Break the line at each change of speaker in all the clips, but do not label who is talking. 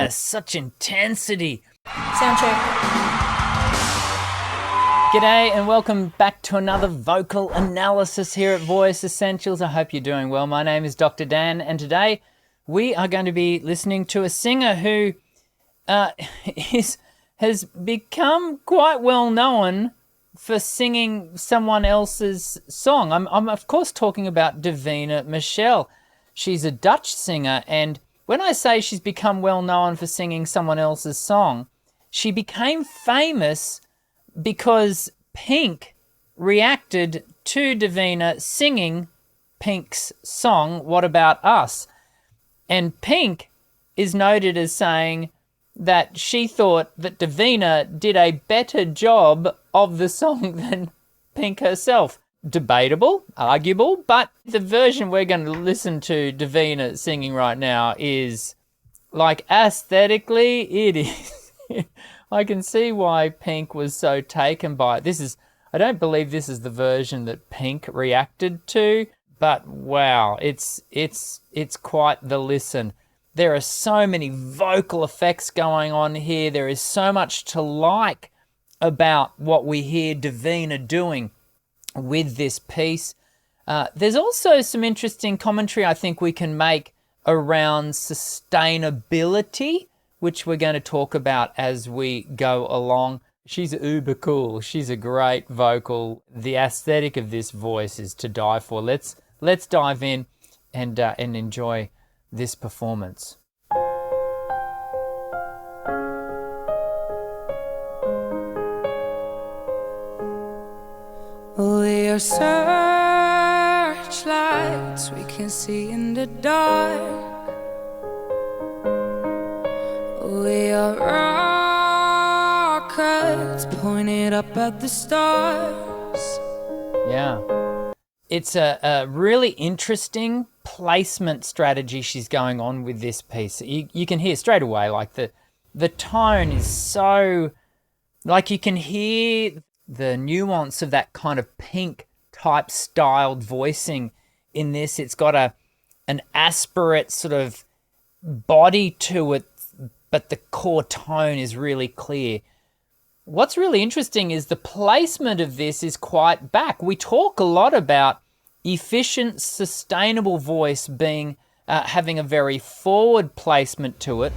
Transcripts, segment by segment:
Yes, such intensity.
Sound check.
G'day and welcome back to another vocal analysis here at Voice Essentials. I hope you're doing well. My name is Dr. Dan, and today we are going to be listening to a singer who has become quite well known for singing someone else's song. I'm of course talking about Davina Michelle. She's a Dutch singer, and when I say she's become well known for singing someone else's song, she became famous because Pink reacted to Davina singing Pink's song, What About Us? And Pink is noted as saying that she thought that Davina did a better job of the song than Pink herself. Debatable, arguable, but the version we're going to listen to Davina singing right now is, like, aesthetically, it is. I can see why Pink was so taken by it. I don't believe this is the version that Pink reacted to, but wow, it's quite the listen. There are so many vocal effects going on here. There is so much to like about what we hear Davina doing with this piece. There's also some interesting commentary I think we can make around sustainability, which we're going to talk about as we go along. She's uber cool. She's a great vocal. The aesthetic of this voice is to die for. Let's dive in and enjoy this performance.
We are searchlights we can see in the dark. We are rockets pointed up at the stars.
Yeah. It's a really interesting placement strategy she's going on with this piece. You can hear straight away, like the tone is so, like you can hear the nuance of that kind of Pink type styled voicing in this. It's got an aspirate sort of body to it, but the core tone is really clear. What's really interesting is the placement of this is quite back. We talk a lot about efficient, sustainable voice being having a very forward placement to it.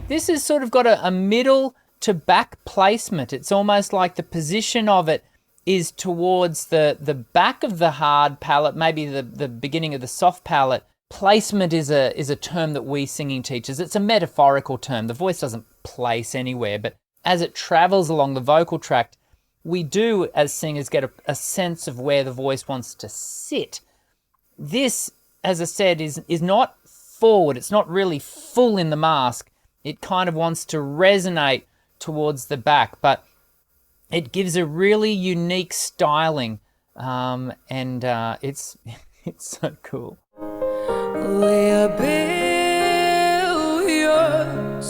This has sort of got a middle to back placement. It's almost like the position of it is towards the back of the hard palate, maybe the beginning of the soft palate. Placement is a term that we singing teachers, it's a metaphorical term. The voice doesn't place anywhere, but as it travels along the vocal tract, we do, as singers, get a sense of where the voice wants to sit. This, as I said, is not forward. It's not really full in the mask. It kind of wants to resonate towards the back, but it gives a really unique styling, and it's so cool.
We are billions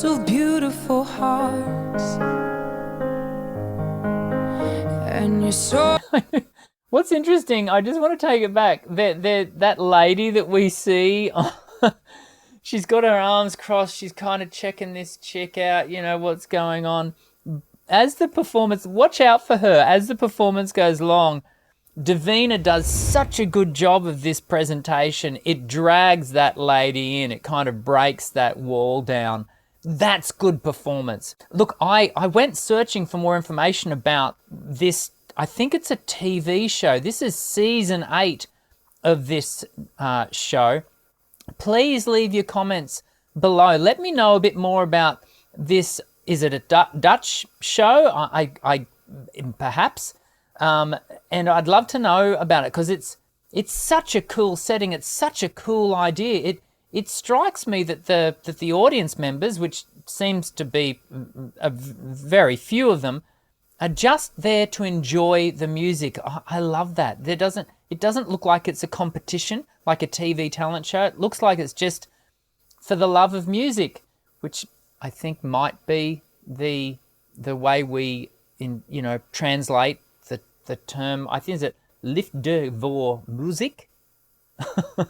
of beautiful hearts, and you're so.
What's interesting, I just want to take it back. That lady that we see, she's got her arms crossed. She's kind of checking this chick out, what's going on. As the performance, watch out for her. As the performance goes along, Davina does such a good job of this presentation. It drags that lady in. It kind of breaks that wall down. That's good performance. Look, I went searching for more information about this. I think it's a TV show. This is season 8 of this show. Please leave your comments below. Let me know a bit more about this. Is it a Dutch show? I perhaps. And I'd love to know about it because it's such a cool setting. It's such a cool idea. It strikes me that the audience members, which seems to be a very few of them, are just there to enjoy the music. I love that. It doesn't look like it's a competition like a TV talent show. It looks like it's just for the love of music, which I think might be the way we translate the term. I think is it liefde voor muziek. That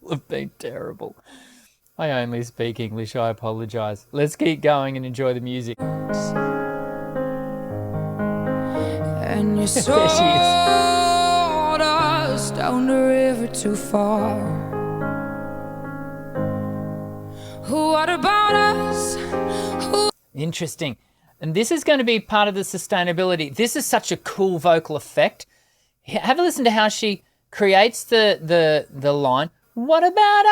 will have been terrible. I only speak English, I apologize. Let's keep going and enjoy the music.
And you
There she is.
sold us down the river too far. What about us?
Interesting. And this is going to be part of the sustainability. This is such a cool vocal effect. Have a listen to how she creates the line. What about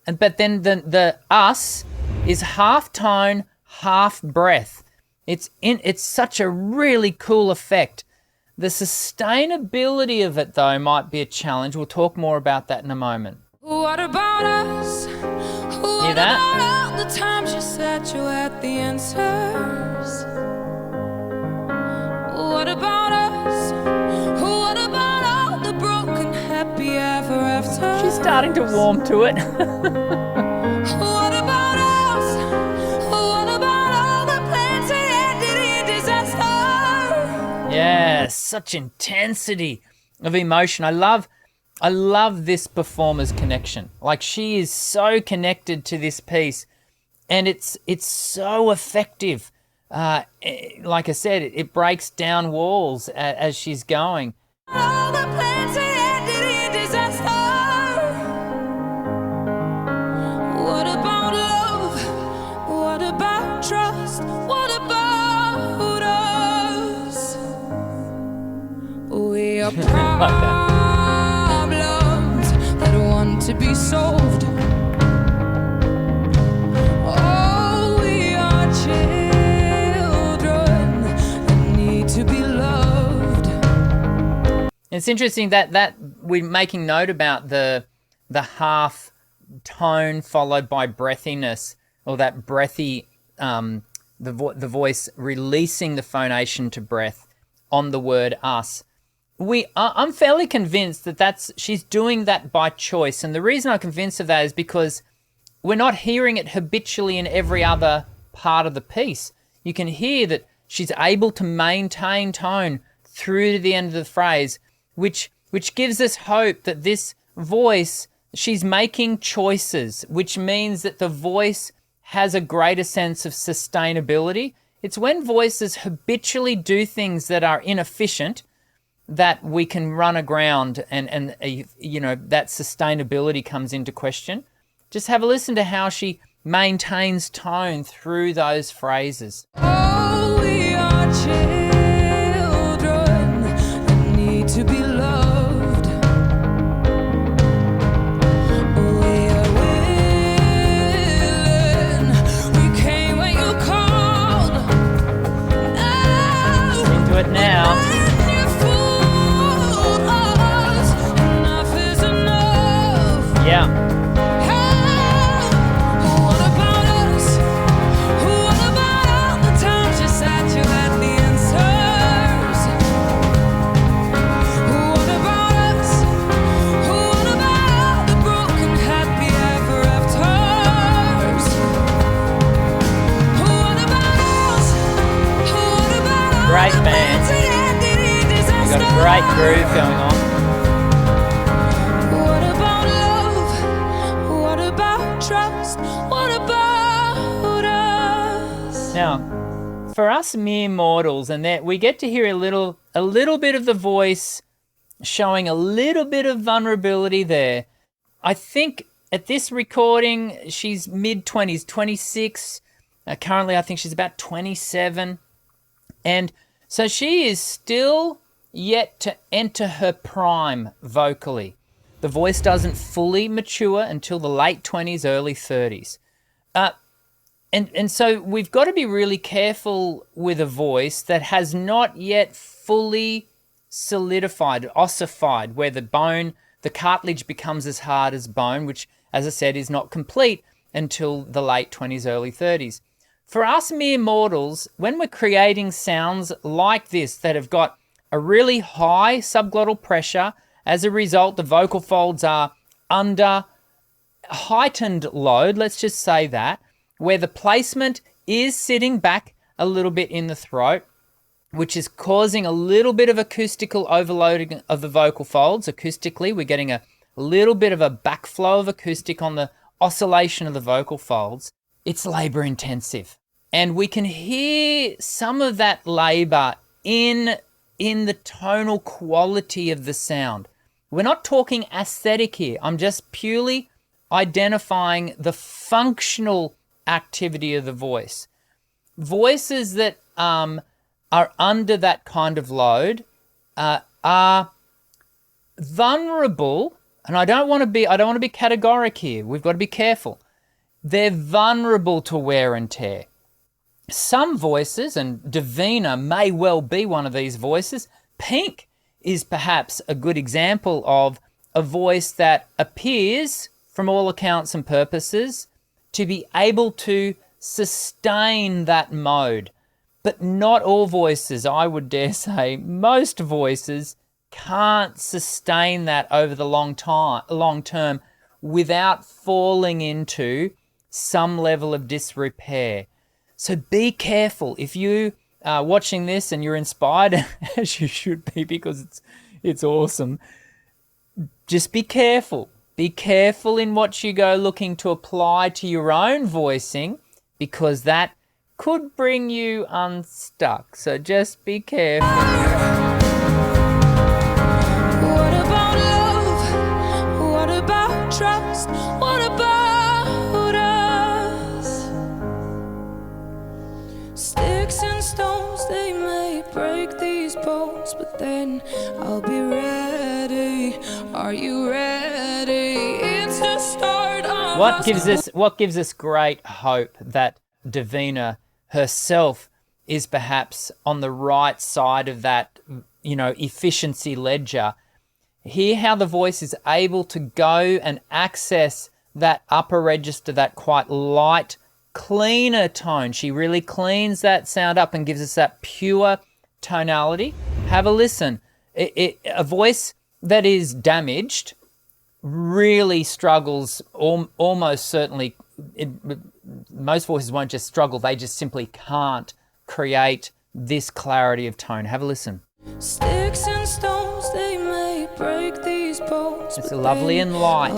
and but then the us is half tone, half breath. It's such a really cool effect. The sustainability of it though might be a challenge. We'll talk more about that in a moment.
What about us?
Hear that?
What about all the times you said you had the answers? What about us? What about all the broken happy ever after?
She's starting to warm to it.
What about us? What about all the plans that ended in disaster?
Yeah, such intensity of emotion. I love this performer's connection. Like, she is so connected to this piece, and it's so effective. Like I said, it breaks down walls as she's going.
All the plans that ended in disaster. What about love? What about trust? What about us? We are problems that want to be solved. Oh, we are children that need to be loved.
It's interesting that we're making note about the half tone followed by breathiness, or that breathy, the voice releasing the phonation to breath on the word us. I'm fairly convinced that she's doing that by choice, and the reason I'm convinced of that is because we're not hearing it habitually in every other part of the piece. You can hear that she's able to maintain tone through to the end of the phrase, which gives us hope that this voice, she's making choices, which means that the voice has a greater sense of sustainability. It's when voices habitually do things that are inefficient that we can run aground, and that sustainability comes into question. Just have a listen to how she maintains tone through those phrases.
Oh, we are children that need to be loved. We are willing. We came when you called.
Listen to it now.
When you fooled us, enough is enough.
Yeah.
What about us? What about all the times you said you had the answers? What about us? What about all the broken happy ever afters? What about us? What about all
Great
the
band.
plans that ended in
You've got a
disaster?
great groove going on.
What about love? What about trust? What about us?
Now, for us mere mortals, and that we get to hear a little bit of the voice showing a little bit of vulnerability there. I think at this recording, she's mid-20s, 26. Currently, I think she's about 27. And so she is still yet to enter her prime vocally. The voice doesn't fully mature until the late 20s, early 30s. And so we've got to be really careful with a voice that has not yet fully solidified, ossified, where the cartilage becomes as hard as bone, which, as I said, is not complete until the late 20s, early 30s. For us mere mortals, when we're creating sounds like this that have got a really high subglottal pressure, as a result, the vocal folds are under heightened load, let's just say that, where the placement is sitting back a little bit in the throat, which is causing a little bit of acoustical overloading of the vocal folds. Acoustically, we're getting a little bit of a backflow of acoustic on the oscillation of the vocal folds, it's labor intensive. And we can hear some of that labor in the tonal quality of the sound. We're not talking aesthetic here. I'm just purely identifying the functional activity of the voice. Voices that are under that kind of load are vulnerable, and I don't want to be categoric here. We've got to be careful. They're vulnerable to wear and tear. Some voices, and Davina may well be one of these voices. Pink is perhaps a good example of a voice that appears, from all accounts and purposes, to be able to sustain that mode. But not all voices, I would dare say, most voices can't sustain that over the long term without falling into some level of disrepair. So be careful. If you are watching this and you're inspired, as you should be because it's awesome, just be careful. Be careful in what you go looking to apply to your own voicing, because that could bring you unstuck. So just be careful.
What about love? What about trust? What about us? Sticks and stones, they may break these bones, but then I'll be ready. Are you ready? It's the start of
What gives us great hope that Davina herself is perhaps on the right side of that, efficiency ledger. Hear how the voice is able to go and access that upper register, that quite light, cleaner tone. She really cleans that sound up and gives us that pure tonality. Have a listen. A voice that is damaged really struggles, almost certainly. Most voices won't just struggle, they just simply can't create this clarity of tone. Have a listen.
Sticks and stones, they may break these bones.
It's lovely and light.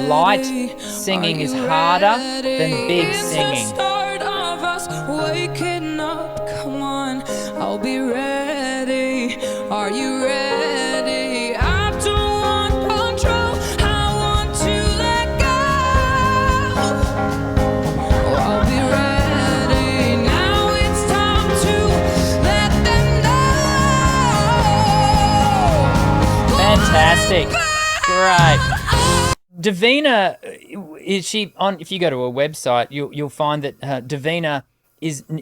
Light singing is harder than big singing.
It's the start of us waking up. Come on, I'll be ready. Are you ready? I don't want control. I want to let go. Oh, I'll be ready. Now it's time to let them know.
Fantastic. Great. Davina, is she on? If you go to her website, you'll find that Davina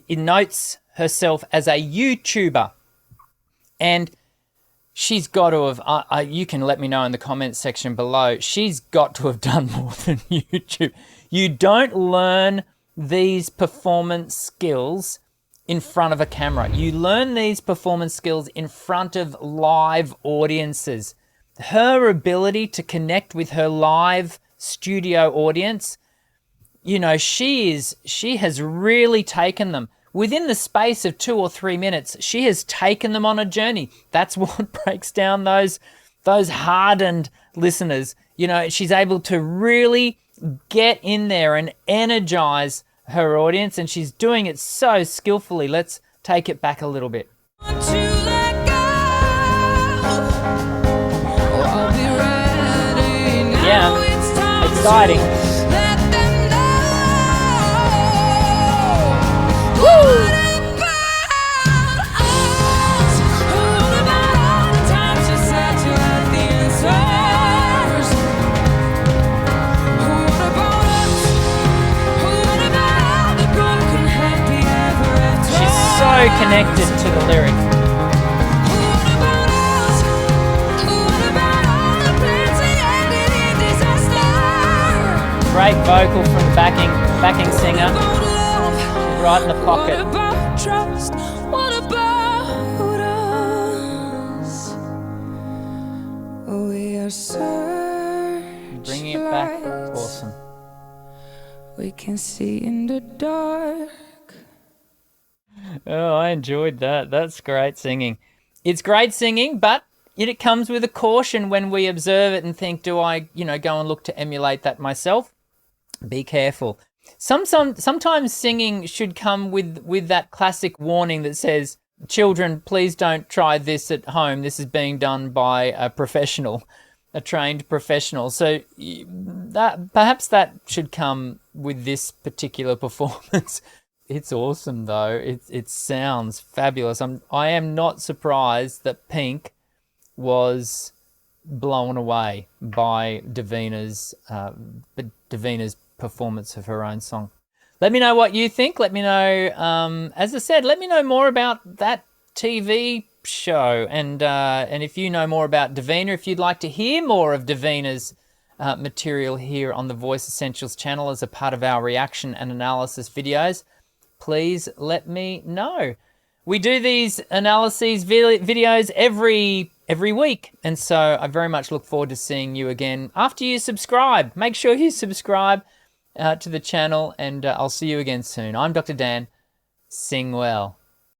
notes herself as a YouTuber, and she's got to have. You can let me know in the comments section below. She's got to have done more than YouTube. You don't learn these performance skills in front of a camera. You learn these performance skills in front of live audiences. Her ability to connect with her live studio audience, she has really taken them. Within the space of 2 or 3 minutes, she has taken them on a journey. That's what breaks down those hardened listeners. She's able to really get in there and energize her audience, and she's doing it so skillfully. Let's take it back a little bit. Yeah, exciting. Woo! She's so connected to the lyric. Great vocal from the backing singer. She's right in the pocket.
What about trust? What about us? We are searchlights.
Bringing it back. Awesome.
We can see in the dark.
Oh, I enjoyed that. That's great singing. It's great singing, but it comes with a caution when we observe it and think, do I, go and look to emulate that myself? Be careful. Sometimes singing should come with that classic warning that says, children, please don't try this at home. This is being done by a professional, a trained professional. So that perhaps that should come with this particular performance. It's awesome though. It sounds fabulous. I am not surprised that Pink was blown away by Davina's performance of her own song. Let me know what you think. Let me know, as I said, let me know more about that TV show. And if you know more about Davina, if you'd like to hear more of Davina's material here on the Voice Essentials channel as a part of our reaction and analysis videos, please let me know. We do these analyses videos every week, and so I very much look forward to seeing you again after you subscribe. Make sure you subscribe to the channel, and I'll see you again soon. I'm Dr. Dan. Sing well.